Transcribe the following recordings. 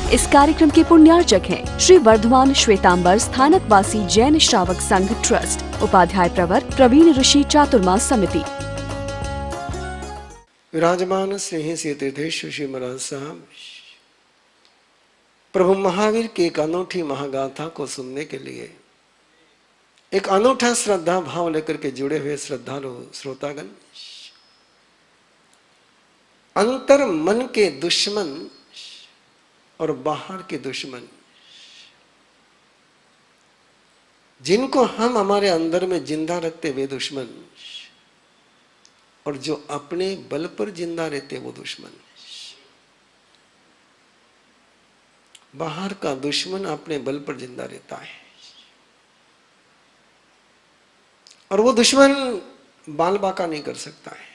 इस कार्यक्रम के पुण्यार्चक हैं श्री वर्धमान श्वेतांबर स्थानकवासी जैन श्रावक संघ ट्रस्ट, उपाध्याय प्रवर प्रवीण ऋषि चातुर्मास समिति। विराजमान स्नेही से तीर्थेश्वर श्री महाराज साहब प्रभु महावीर की एक अनूठी महागाथा को सुनने के लिए एक अनूठा श्रद्धा भाव लेकर के जुड़े हुए श्रद्धालु श्रोतागण, अंतर मन के दुश्मन और बाहर के दुश्मन, जिनको हम हमारे अंदर में जिंदा रखते वे दुश्मन, और जो अपने बल पर जिंदा रहते वो दुश्मन। बाहर का दुश्मन अपने बल पर जिंदा रहता है और वो दुश्मन बाल बाका नहीं कर सकता है।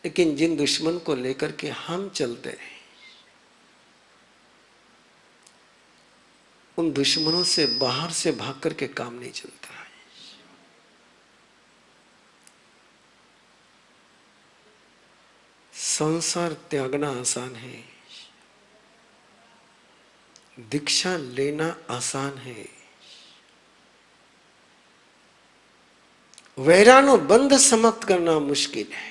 लेकिन जिन दुश्मन को लेकर के हम चलते हैं, उन दुश्मनों से बाहर से भाग करके काम नहीं चलता है। संसार त्यागना आसान है, दीक्षा लेना आसान है, वैरानो बंध समाप्त करना मुश्किल है।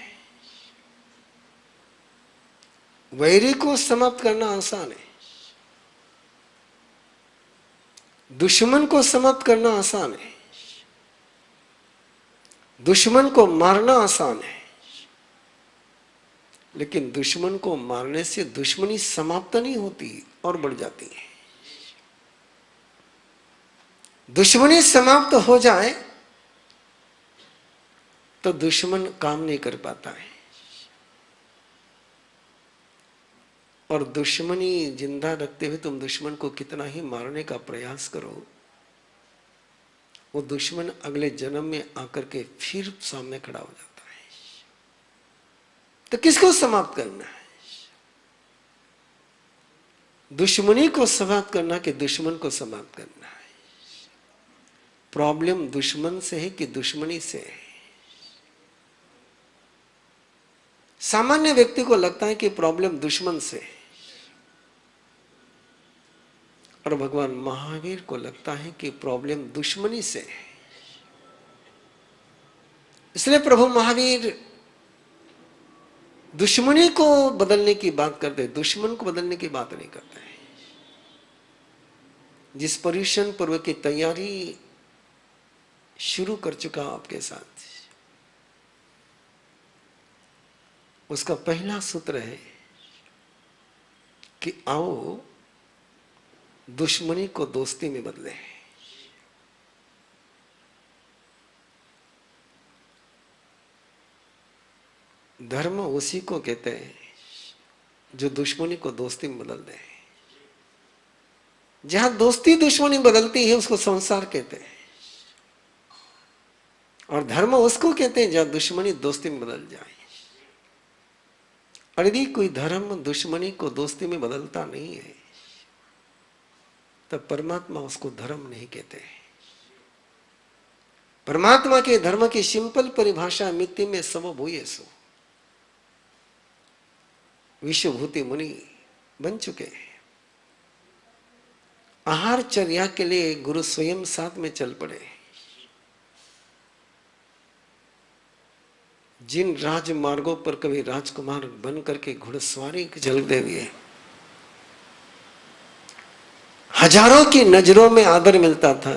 वैरी को समाप्त करना आसान है, दुश्मन को समाप्त करना आसान है, दुश्मन को मारना आसान है। लेकिन दुश्मन को मारने से दुश्मनी समाप्त नहीं होती और बढ़ जाती है। दुश्मनी समाप्त हो जाए तो दुश्मन काम नहीं कर पाता है, और दुश्मनी जिंदा रखते हुए तुम दुश्मन को कितना ही मारने का प्रयास करो, वो दुश्मन अगले जन्म में आकर के फिर सामने खड़ा हो जाता है। तो किसको समाप्त करना है? दुश्मनी को समाप्त करना कि दुश्मन को समाप्त करना है? प्रॉब्लम दुश्मन से है कि दुश्मनी से है? सामान्य व्यक्ति को लगता है कि प्रॉब्लम दुश्मन से है, और भगवान महावीर को लगता है कि प्रॉब्लम दुश्मनी से है। इसलिए प्रभु महावीर दुश्मनी को बदलने की बात करते, दुश्मन को बदलने की बात नहीं करते हैं। जिस पर्युषण पर्व की तैयारी शुरू कर चुका आपके साथ, उसका पहला सूत्र है कि आओ दुश्मनी को दोस्ती में बदले। धर्म उसी को कहते हैं जो दुश्मनी को दोस्ती में बदल दे। जहां दोस्ती दुश्मनी बदलती है उसको संसार कहते हैं, और धर्म उसको कहते हैं जहां दुश्मनी दोस्ती में बदल जाए। और यदि कोई धर्म दुश्मनी को दोस्ती में बदलता नहीं है, तब परमात्मा उसको धर्म नहीं कहते। परमात्मा के धर्म की सिंपल परिभाषा मित्ति में समभूयेषु। विश्वभूति मुनि बन चुके हैं। आहार चर्या के लिए गुरु स्वयं साथ में चल पड़े। जिन राजमार्गों पर कभी राजकुमार बन करके घुड़सवारी चलते हुए हजारों की नजरों में आदर मिलता था,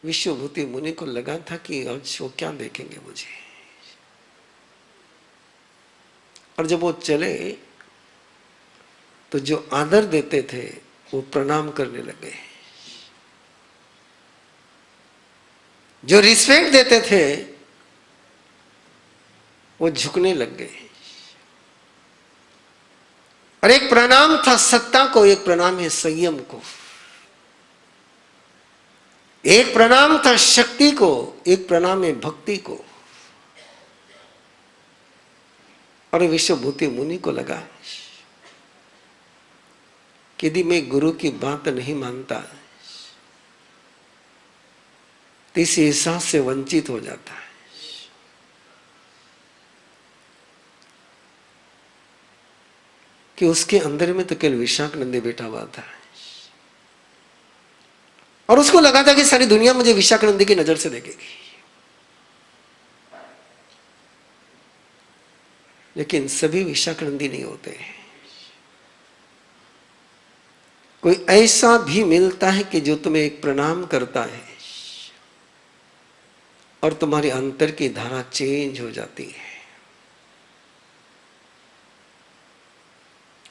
विश्वभूति मुनि को लगा था कि आज वो क्या देखेंगे मुझे। और जब वो चले तो जो आदर देते थे वो प्रणाम करने लगे, जो रिस्पेक्ट देते थे वो झुकने लग गए। और एक प्रणाम था सत्ता को, एक प्रणाम है संयम को। एक प्रणाम था शक्ति को, एक प्रणाम है भक्ति को। और विश्वभूति मुनि को लगा कि यदि मैं गुरु की बात नहीं मानता तो इस एहसास से वंचित हो जाता है। कि उसके अंदर में तो केवल विशाख नंदी बैठा हुआ था और उसको लगा था कि सारी दुनिया मुझे विशाख नंदी की नजर से देखेगी। लेकिन सभी विशाख नंदी नहीं होते। कोई ऐसा भी मिलता है कि जो तुम्हें एक प्रणाम करता है और तुम्हारे अंतर की धारा चेंज हो जाती है।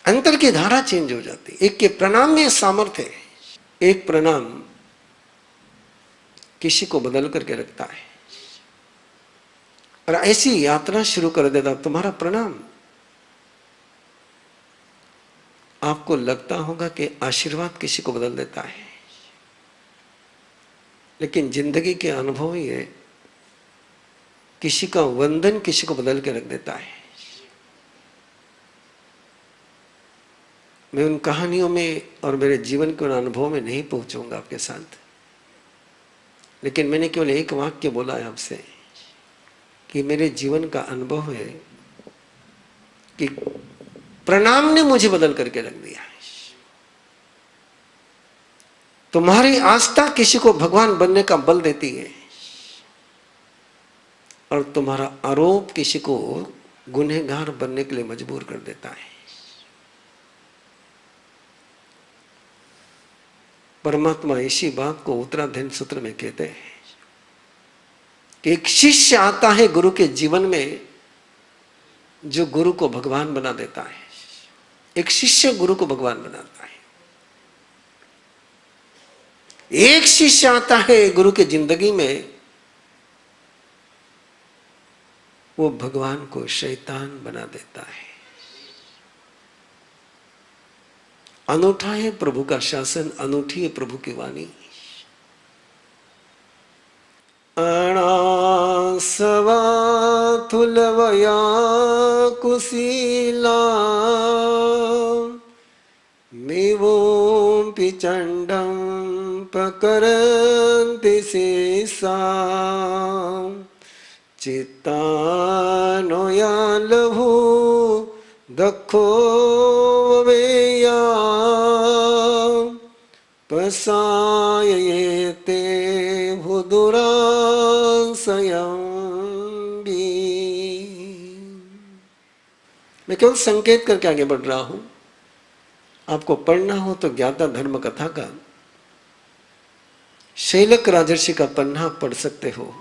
अंतर की धारा चेंज हो जाती है। एक के प्रणाम में सामर्थ्य है। एक प्रणाम किसी को बदल करके रखता है और ऐसी यात्रा शुरू कर देता। तुम्हारा प्रणाम आपको लगता होगा कि आशीर्वाद किसी को बदल देता है, लेकिन जिंदगी के अनुभव ही है किसी का वंदन किसी को बदल के रख देता है। मैं उन कहानियों में और मेरे जीवन के उन अनुभव में नहीं पहुंचूंगा आपके साथ, लेकिन मैंने केवल एक वाक्य बोला है आपसे कि मेरे जीवन का अनुभव है कि प्रणाम ने मुझे बदल करके रख दिया। तुम्हारी आस्था किसी को भगवान बनने का बल देती है और तुम्हारा आरोप किसी को गुनहगार बनने के लिए मजबूर कर देता है। परमात्मा इसी बात को उत्तराधीन सूत्र में कहते हैं कि एक शिष्य आता है गुरु के जीवन में जो गुरु को भगवान बना देता है। एक शिष्य गुरु को भगवान बनाता है। एक शिष्य आता है गुरु के जिंदगी में, वो भगवान को शैतान बना देता है। अनूठा है प्रभु का शासन, अनूठी है प्रभु की वाणी। अणासवा थुलवया कुशीला मेवों पिचंडं पकरन्ति शेषा चित्तानो या लभु दखो वेया पसायते भुदुरासयं भी। मैं केवल संकेत करके आगे बढ़ रहा हूं। आपको पढ़ना हो तो ज्ञाता धर्म कथा का शैलक राजर्षि का पन्ना पढ़ सकते हो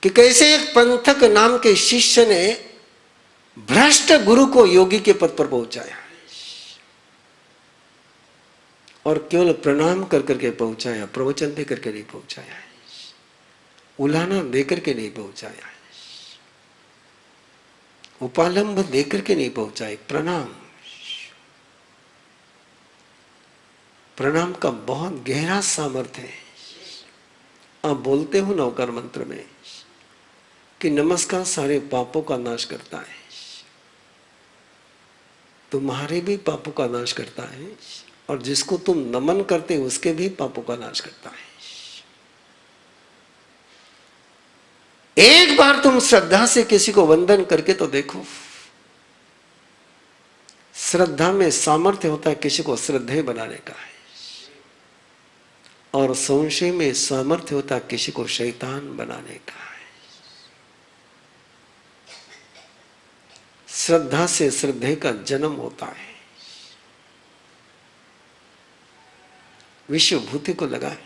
कि कैसे एक पंथक नाम के शिष्य ने भ्रष्ट गुरु को योगी के पद पर पहुंचाया और केवल प्रणाम कर करके पहुंचाया, प्रवचन दे करके नहीं पहुंचाया, उलाना दे करके नहीं पहुंचाया, उपालंब दे करके नहीं पहुंचाए। प्रणाम, प्रणाम का बहुत गहरा सामर्थ्य है। आप बोलते हो नवकार मंत्र में कि नमस्कार सारे पापों का नाश करता है, तुम्हारे भी पापों का नाश करता है और जिसको तुम नमन करते हो उसके भी पापों का नाश करता है। एक बार तुम श्रद्धा से किसी को वंदन करके तो देखो। श्रद्धा में सामर्थ्य होता है किसी को श्रद्धेय बनाने का है और संशय में सामर्थ्य होता है किसी को शैतान बनाने का है। श्रद्धा से श्रद्धेय का जन्म होता है। विश्वभूति को लगा है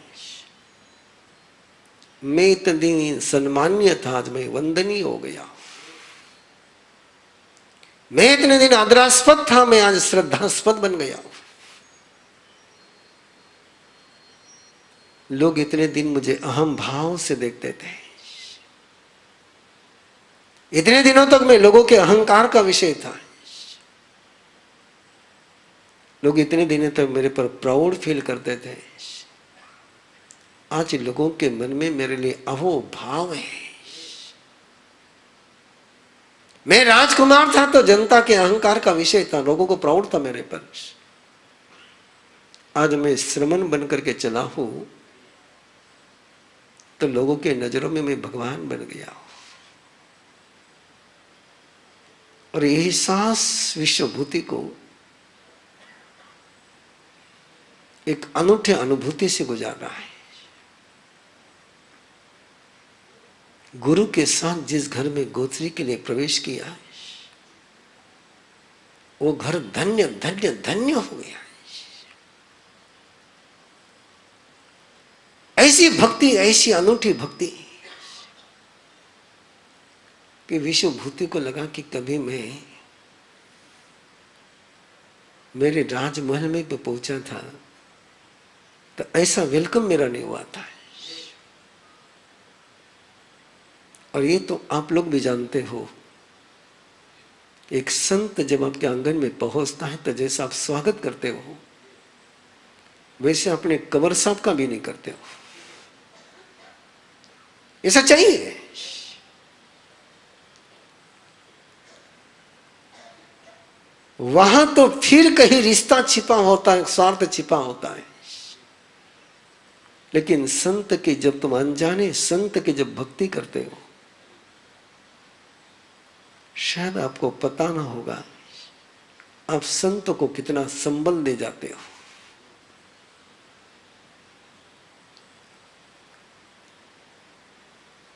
मैं इतने दिन सम्मान्य था, आज मैं वंदनीय हो गया। मैं इतने दिन आदरास्पद था, मैं आज श्रद्धास्पद बन गया। लोग इतने दिन मुझे अहम भाव से देखते थे। इतने दिनों तक मैं लोगों के अहंकार का विषय था। लोग इतने दिनों तक मेरे पर प्राउड फील करते थे। आज लोगों के मन में मेरे लिए अहो भाव है। मैं राजकुमार था तो जनता के अहंकार का विषय था, लोगों को प्राउड था मेरे पर। आज मैं श्रमण बन करके चला हूं तो लोगों के नजरों में मैं भगवान बन गया हूं। और यही सांस विश्वभूति को एक अनूठे अनुभूति से गुजार रहा है। गुरु के साथ जिस घर में गोत्री के लिए प्रवेश किया, वो घर धन्य धन्य धन्य हो गया। ऐसी भक्ति, ऐसी अनूठी भक्ति कि विश्वभूति को लगा कि कभी मैं मेरे राजमहल में भी पहुंचा था तो ऐसा वेलकम मेरा नहीं हुआ था। और ये तो आप लोग भी जानते हो, एक संत जब आपके आंगन में पहुंचता है तो जैसा आप स्वागत करते हो वैसे अपने कबर साहब का भी नहीं करते हो। ऐसा चाहिए। वहां तो फिर कहीं रिश्ता छिपा होता है, स्वार्थ छिपा होता है। लेकिन संत की जब तुम अनजाने संत की जब भक्ति करते हो, शायद आपको पता ना होगा आप संत को कितना संबल दे जाते हो।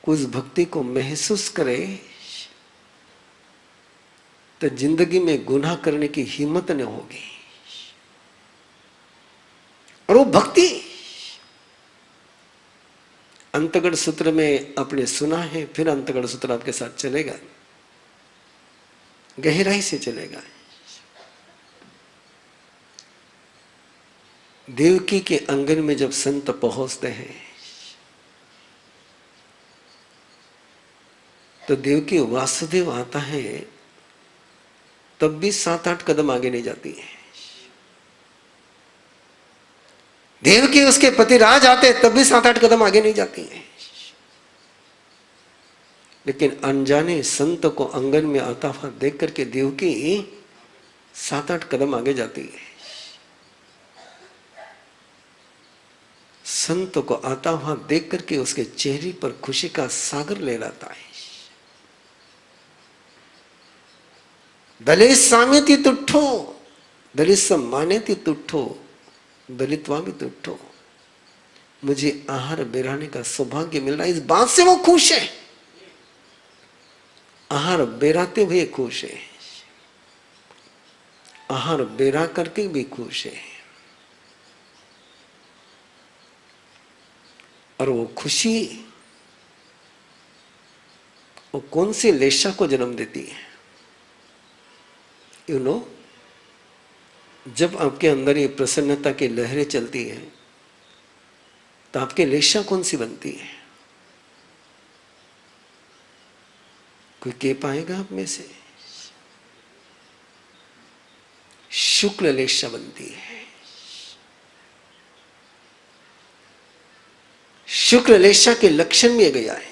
उस भक्ति को महसूस करे तो जिंदगी में गुनाह करने की हिम्मत न होगी। और वो भक्ति अंतगढ़ सूत्र में आपने सुना है, फिर अंतगढ़ सूत्र आपके साथ चलेगा, गहराई से चलेगा। देवकी के आंगन में जब संत पहुंचते हैं तो देवकी वासुदेव आता है तब भी 7-8 कदम आगे नहीं जाती है। देवकी उसके पति राज आते तब भी 7-8 कदम आगे नहीं जाती है। लेकिन अनजाने संत को आंगन में आता हुआ देख करके देवकी 7-8 कदम आगे जाती है। संत को आता हुआ देख करके उसके चेहरे पर खुशी का सागर ले लाता है। दलित सामेति तुठो, दलित सम्मानेति तुठो, दलितवा भी तुठो। मुझे आहार बेराने का सौभाग्य मिल रहा है, इस बात से वो खुश है। आहार बेराते हुए खुश है, आहार बेरा करके भी खुश है। और वो खुशी वो कौन सी लेशा को जन्म देती है? यू नो, जब आपके अंदर ये प्रसन्नता की लहरें चलती है तो आपके लेशा कौन सी बनती है? कोई कह पाएगा आप में से? शुक्ल लेशा बनती है। शुक्ल लेशा के लक्षण में गया है।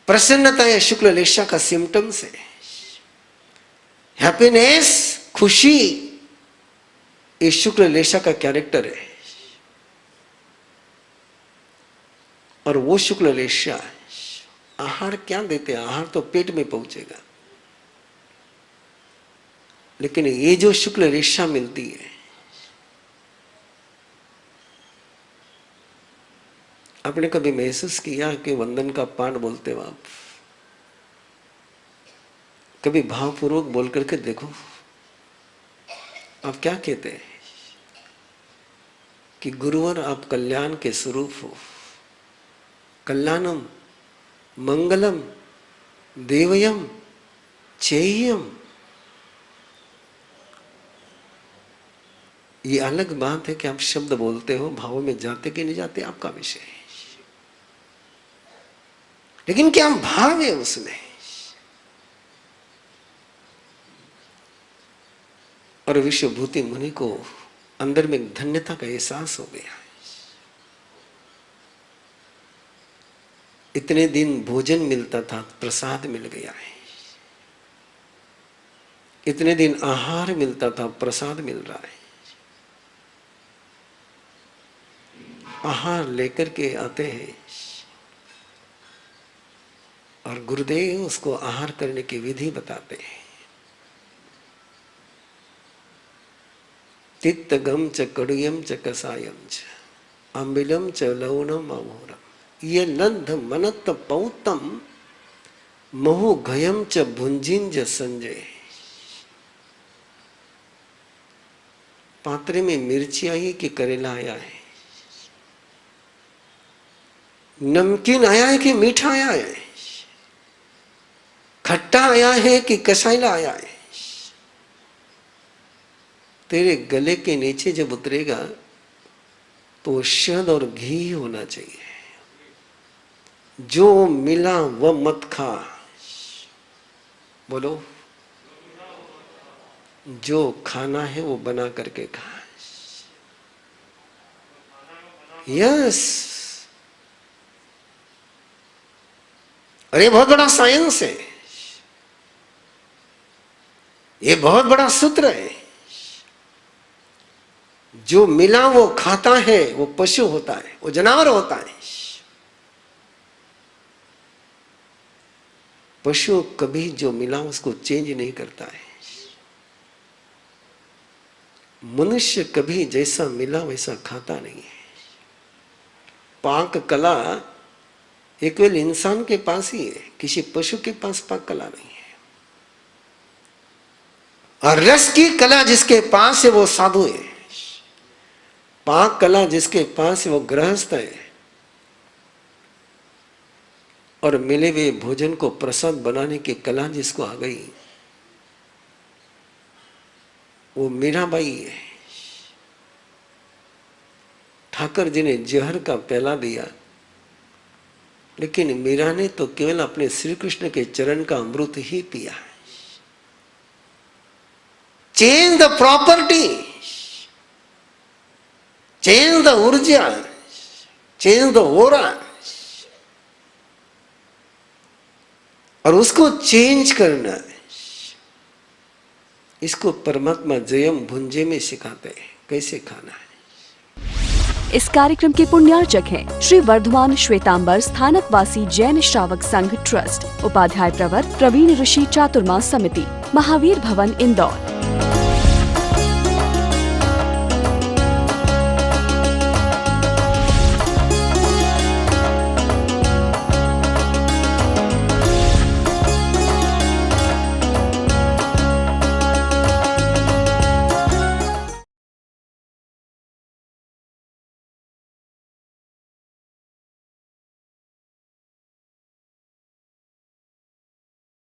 प्रसन्नता या शुक्ल लेशा का सिम्टम्स है। हैप्पीनेस, खुशी, ये शुक्ल लेशा का कैरेक्टर है। और वो शुक्ल लेशा आहार क्या देते हैं? आहार तो पेट में पहुंचेगा, लेकिन ये जो शुक्ल रेशा मिलती है, आपने कभी महसूस किया कि वंदन का पाठ बोलते हो आप, कभी भावपूर्वक बोल करके देखो आप क्या कहते हैं कि गुरुवर आप कल्याण के स्वरूप हो, कल्याणम मंगलम देवयम चेयम। ये अलग बात है कि आप शब्द बोलते हो, भावों में जाते कि नहीं जाते आपका विषय है, लेकिन क्या भाव है उसमें? और विश्वभूति मुनि को अंदर में धन्यता का एहसास हो गया। इतने दिन भोजन मिलता था, प्रसाद मिल गया है। इतने दिन आहार मिलता था, प्रसाद मिल रहा है। आहार लेकर के आते हैं और और गुरुदेव उसको आहार करने की विधि बताते हैं। तिक्तगम च कड़ुयम च कसायम च अम्बिलम च लवणम अघोरम ये लब्ध मनत पौतम महु घयम च भुंजिंज संजय। पात्रे में मिर्ची आई कि करेला आया है, नमकीन आया है कि मीठा आया है, खट्टा आया है कि कसाइला आया है। तेरे गले के नीचे जब उतरेगा तो शहद और घी होना चाहिए। जो मिला वह मत खा। बोलो, जो खाना है वो बना करके खा। यस, अरे बहुत बड़ा साइंस है, ये बहुत बड़ा सूत्र है। जो मिला वो खाता है, वो पशु होता है, वो जानवर होता है। पशु कभी जो मिला उसको चेंज नहीं करता है। मनुष्य कभी जैसा मिला वैसा खाता नहीं है। पाक कला एक केवल इंसान के पास ही है, किसी पशु के पास पाक कला नहीं है। और रस की कला जिसके पास है वो साधु है। पाक कला जिसके पास है वो गृहस्थ है। और मिले हुए भोजन को प्रसाद बनाने की कला जिसको आ गई वो मीराबाई है। ठाकर जी ने जहर का प्याला दिया, लेकिन मीरा ने तो केवल अपने श्री कृष्ण के चरण का अमृत ही पिया। Change the property, change the ऊर्जा, चेंज द ओरा, और उसको चेंज करना है। इसको परमात्मा जयम भुंजे में सिखाते हैं कैसे खाना है। इस कार्यक्रम के पुण्यार्चक हैं श्री वर्धमान श्वेतांबर स्थानकवासी जैन श्रावक संघ ट्रस्ट, उपाध्याय प्रवर प्रवीण ऋषि चातुर्मास समिति, महावीर भवन, इंदौर।